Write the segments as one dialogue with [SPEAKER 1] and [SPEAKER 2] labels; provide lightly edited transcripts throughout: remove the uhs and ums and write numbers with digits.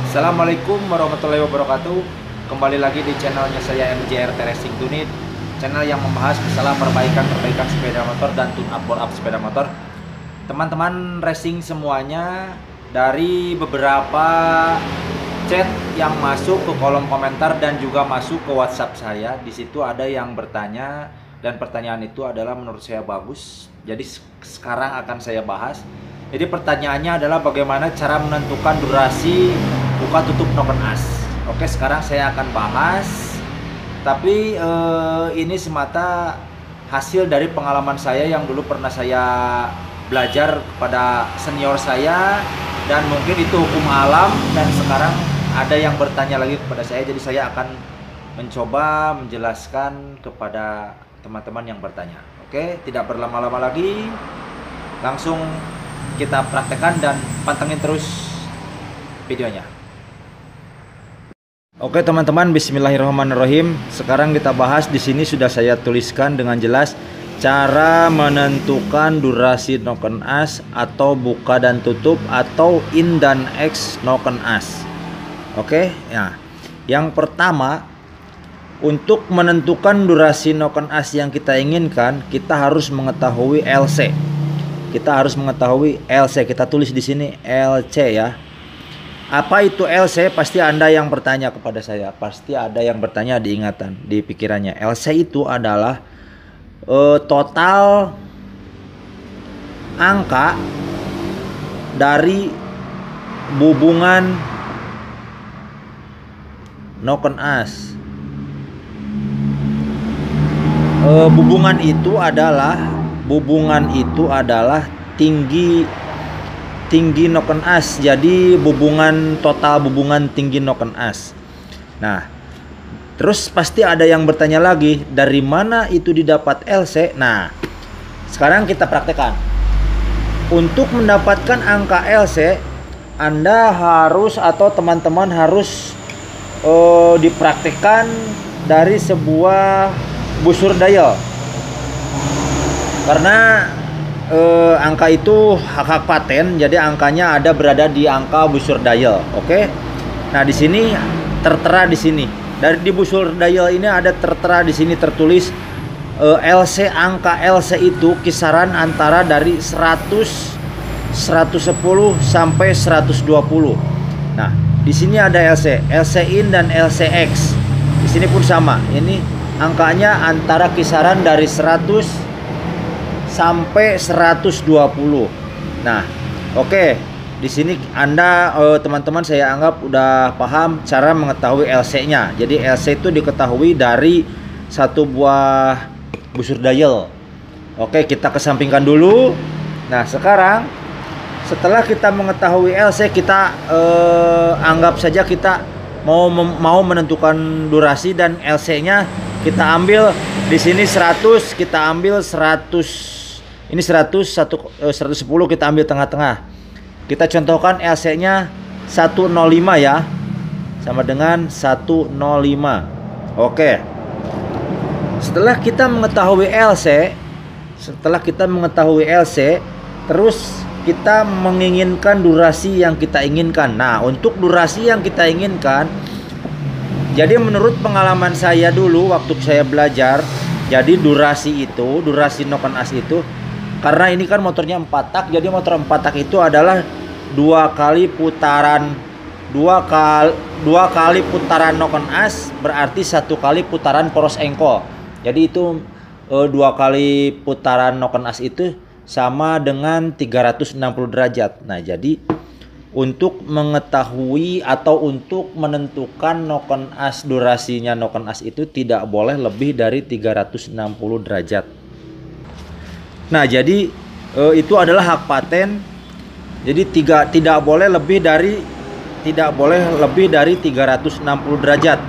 [SPEAKER 1] Assalamualaikum warahmatullahi wabarakatuh. Kembali lagi di channelnya saya MJRT Racing Unit, channel yang membahas masalah perbaikan sepeda motor dan tune up bore up sepeda motor. Teman-teman racing semuanya, dari beberapa chat yang masuk ke kolom komentar dan juga masuk ke WhatsApp saya, di situ ada yang bertanya dan pertanyaan itu adalah menurut saya bagus. Jadi sekarang akan saya bahas. Jadi pertanyaannya adalah bagaimana cara menentukan durasi buka tutup noken as. Oke, sekarang saya akan bahas. Tapi ini semata hasil dari pengalaman saya yang dulu pernah saya belajar kepada senior saya, dan mungkin itu hukum alam, dan sekarang ada yang bertanya lagi kepada saya. Jadi saya akan mencoba menjelaskan kepada teman-teman yang bertanya. Oke, tidak berlama-lama lagi, langsung kita praktekkan dan pantengin terus videonya. Oke teman-teman, bismillahirrahmanirrahim. Sekarang kita bahas, di sini sudah saya tuliskan dengan jelas cara menentukan durasi noken as atau buka dan tutup atau in dan ex noken as. Oke, ya. Yang pertama, untuk menentukan durasi noken as yang kita inginkan, kita harus mengetahui LC. Kita harus mengetahui LC. Kita tulis di sini LC ya. Apa itu LC? Pasti Anda yang bertanya kepada saya. Pasti ada yang bertanya di ingatan, di pikirannya. LC itu adalah total angka dari hubungan noken as. Hubungan itu adalah tinggi noken as. Jadi total hubungan tinggi noken as. Nah, terus pasti ada yang bertanya lagi, dari mana itu didapat LC? Nah, sekarang kita praktekkan. Untuk mendapatkan angka LC, Anda harus atau teman-teman harus dipraktekkan dari sebuah busur dial. Karena angka itu hak paten, jadi angkanya berada di angka busur dial. Oke. Nah, di sini tertera di sini. Di busur dial ini ada tertera di sini tertulis LC. Angka LC itu kisaran antara dari 100, 110 sampai 120. Nah, di sini ada LC in dan LCX. Di sini pun sama. Ini angkanya antara kisaran dari 100 sampai 120. Nah, oke. Di sini Anda teman-teman saya anggap udah paham cara mengetahui LC-nya. Jadi LC itu diketahui dari satu buah busur dial. Oke, kita kesampingkan dulu. Nah, sekarang setelah kita mengetahui LC, kita anggap saja kita mau menentukan durasi, dan LC-nya kita ambil di sini 100, kita ambil 100. Ini 110 kita ambil tengah-tengah. Kita contohkan LC-nya 105 ya. Sama dengan 105. Oke. Setelah kita mengetahui LC, terus kita menginginkan durasi yang kita inginkan. Nah, untuk durasi yang kita inginkan, jadi menurut pengalaman saya dulu waktu saya belajar, jadi durasi noken as itu, karena ini kan motornya 4 tak, jadi motor 4 tak itu adalah dua kali putaran noken as, berarti 1 kali putaran poros engkol. Jadi itu 2 kali putaran noken as itu sama dengan 360 derajat. Nah, jadi untuk mengetahui atau untuk menentukan noken as, durasinya noken as itu tidak boleh lebih dari 360 derajat. Nah, jadi itu adalah hak paten. Jadi tidak boleh lebih dari 360 derajat.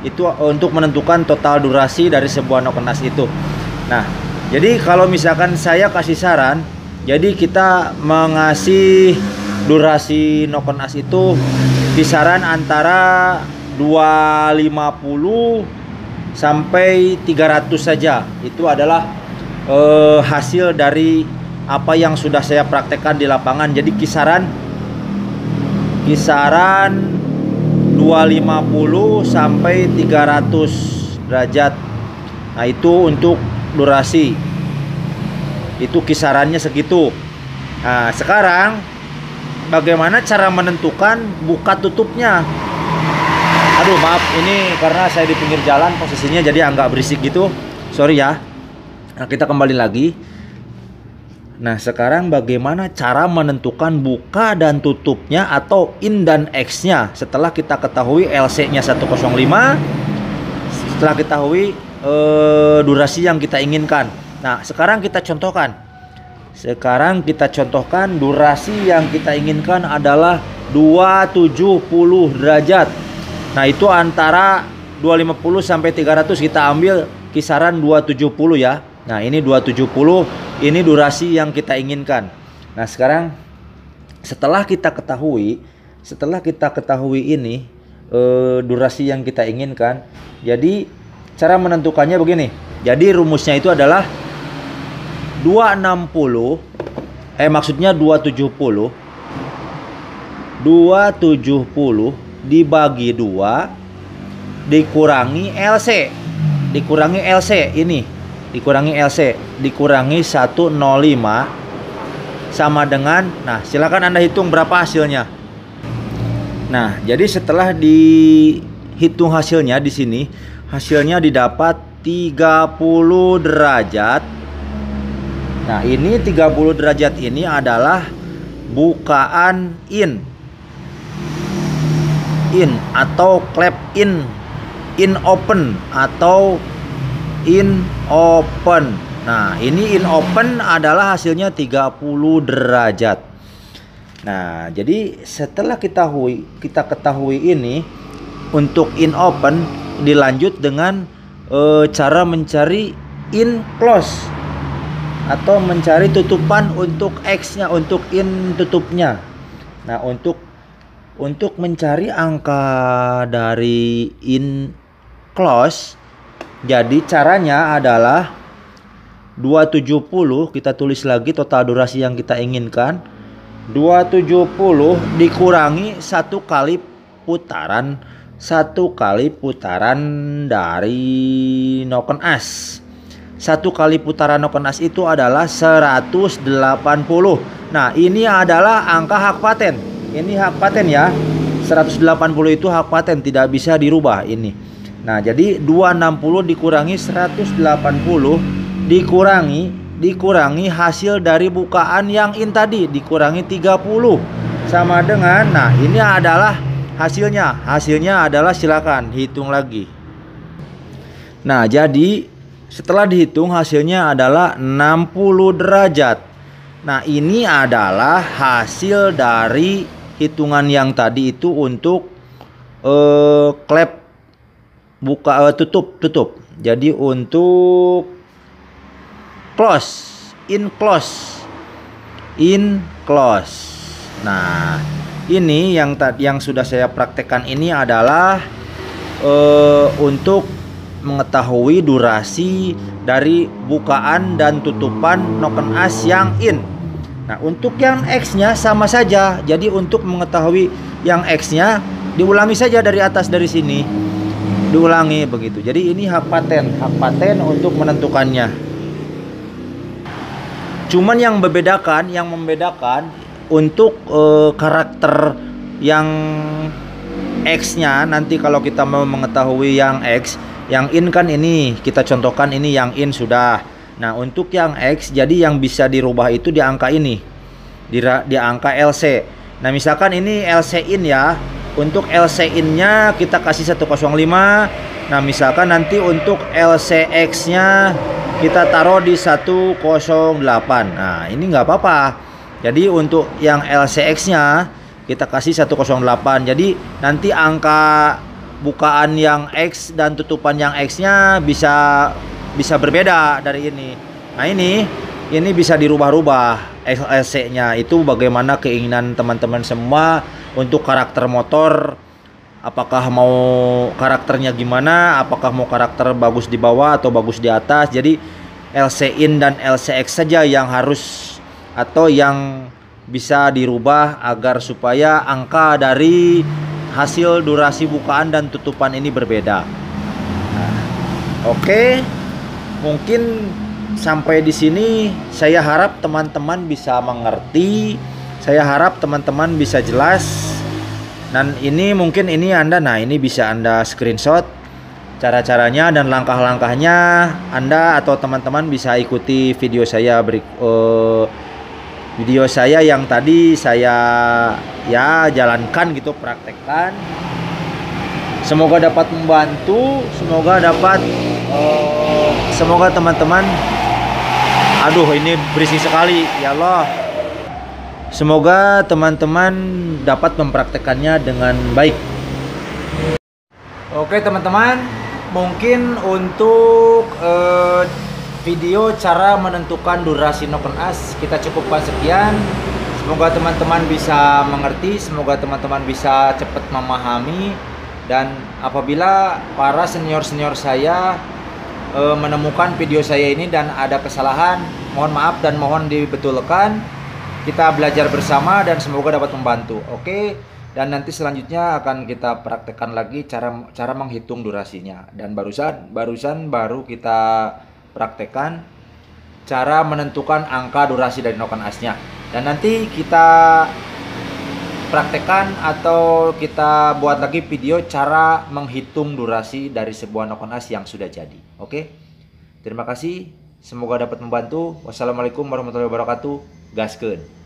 [SPEAKER 1] Itu untuk menentukan total durasi dari sebuah noken as itu. Nah, jadi kalau misalkan saya kasih saran, jadi kita mengasih durasi noken as itu kisaran antara 250 sampai 300 saja. Itu adalah hasil dari apa yang sudah saya praktekkan di lapangan. Jadi kisaran 250 sampai 300 derajat. Nah, itu untuk durasi. Itu kisarannya segitu. Nah, sekarang bagaimana cara menentukan buka tutupnya? Aduh, maaf, ini karena saya di pinggir jalan posisinya, jadi agak berisik gitu. Sorry ya. Nah, kita kembali lagi. Nah, sekarang bagaimana cara menentukan buka dan tutupnya atau in dan X-nya setelah kita ketahui LC-nya 105, setelah ketahui durasi yang kita inginkan. Nah, sekarang kita contohkan. Durasi yang kita inginkan adalah 270 derajat. Nah, itu antara 250 sampai 300, kita ambil kisaran 270 ya. Nah, ini 270, ini durasi yang kita inginkan. Nah, sekarang setelah kita ketahui ini durasi yang kita inginkan, jadi cara menentukannya begini. Jadi rumusnya itu adalah 270 dibagi 2 dikurangi LC. Dikurangi 105 sama dengan, nah silakan Anda hitung berapa hasilnya. Nah, jadi setelah dihitung hasilnya di sini, hasilnya didapat 30 derajat. Nah, ini 30 derajat ini adalah bukaan in atau clap in open atau in open. Nah, ini in open adalah hasilnya 30 derajat. Nah, jadi setelah kita ketahui ini untuk in open, dilanjut dengan cara mencari in close atau mencari tutupan untuk X-nya, untuk in tutupnya. Nah, untuk mencari angka dari in close, jadi caranya adalah 270, kita tulis lagi total durasi yang kita inginkan. 270 dikurangi satu kali putaran dari noken as. Satu kali putaran noken as itu adalah 180. Nah, ini adalah angka hak paten. Ini hak paten ya. 180 itu hak paten, tidak bisa dirubah ini. Nah, jadi 260 dikurangi 180 dikurangi hasil dari bukaan yang in tadi, dikurangi 30 sama dengan, nah ini adalah hasilnya adalah, silakan hitung lagi. Nah, jadi setelah dihitung hasilnya adalah 60 derajat. Nah, ini adalah hasil dari hitungan yang tadi itu untuk klep buka tutup. Jadi untuk in close. Nah, ini yang sudah saya praktekkan ini adalah untuk mengetahui durasi dari bukaan dan tutupan noken as yang in. Nah, untuk yang X-nya sama saja. Jadi untuk mengetahui yang X-nya diulangi saja dari atas, dari sini. Diulangi begitu. Jadi ini hak paten untuk menentukannya. Cuman yang membedakan untuk karakter yang X-nya, nanti kalau kita mau mengetahui yang X, yang in kan ini kita contohkan, ini yang in sudah. Nah, untuk yang X, jadi yang bisa dirubah itu di angka ini, di angka LC. Nah, misalkan ini LC in ya. Untuk LC in-nya kita kasih 105. Nah, misalkan nanti untuk LCX nya kita taruh di 108. Nah, ini nggak apa-apa. Jadi untuk yang LCX nya kita kasih 108. Jadi nanti angka bukaan yang X dan tutupan yang X nya bisa berbeda dari ini. Nah, ini bisa dirubah-rubah LC nya. Itu bagaimana keinginan teman-teman semua untuk karakter motor. Apakah mau karakternya gimana, apakah mau karakter bagus di bawah atau bagus di atas. Jadi LC in dan LCX saja yang harus atau yang bisa dirubah agar supaya angka dari hasil durasi bukaan dan tutupan ini berbeda. Nah, oke, mungkin sampai di sini saya harap teman-teman bisa mengerti. Saya harap teman-teman bisa jelas. Dan ini mungkin ini Anda, nah ini bisa Anda screenshot cara-caranya dan langkah-langkahnya. Anda atau teman-teman bisa ikuti video saya yang tadi saya ya jalankan gitu, praktekkan. Semoga dapat membantu, semoga teman-teman, aduh ini berisik sekali ya Allah. Semoga teman-teman dapat mempraktekannya dengan baik. Oke teman-teman, mungkin untuk video cara menentukan durasi noken as kita cukupkan sekian. Semoga teman-teman bisa mengerti, semoga teman-teman bisa cepat memahami. Dan apabila para senior-senior saya menemukan video saya ini dan ada kesalahan, mohon maaf dan mohon dibetulkan. Kita belajar bersama dan semoga dapat membantu. Oke. Dan nanti selanjutnya akan kita praktekkan lagi cara menghitung durasinya. Dan barusan baru kita praktekkan cara menentukan angka durasi dari noken asnya. Dan nanti kita praktekkan atau kita buat lagi video cara menghitung durasi dari sebuah noken as yang sudah jadi. Oke. Terima kasih. Semoga dapat membantu. Wassalamualaikum warahmatullahi wabarakatuh. Gaskeun.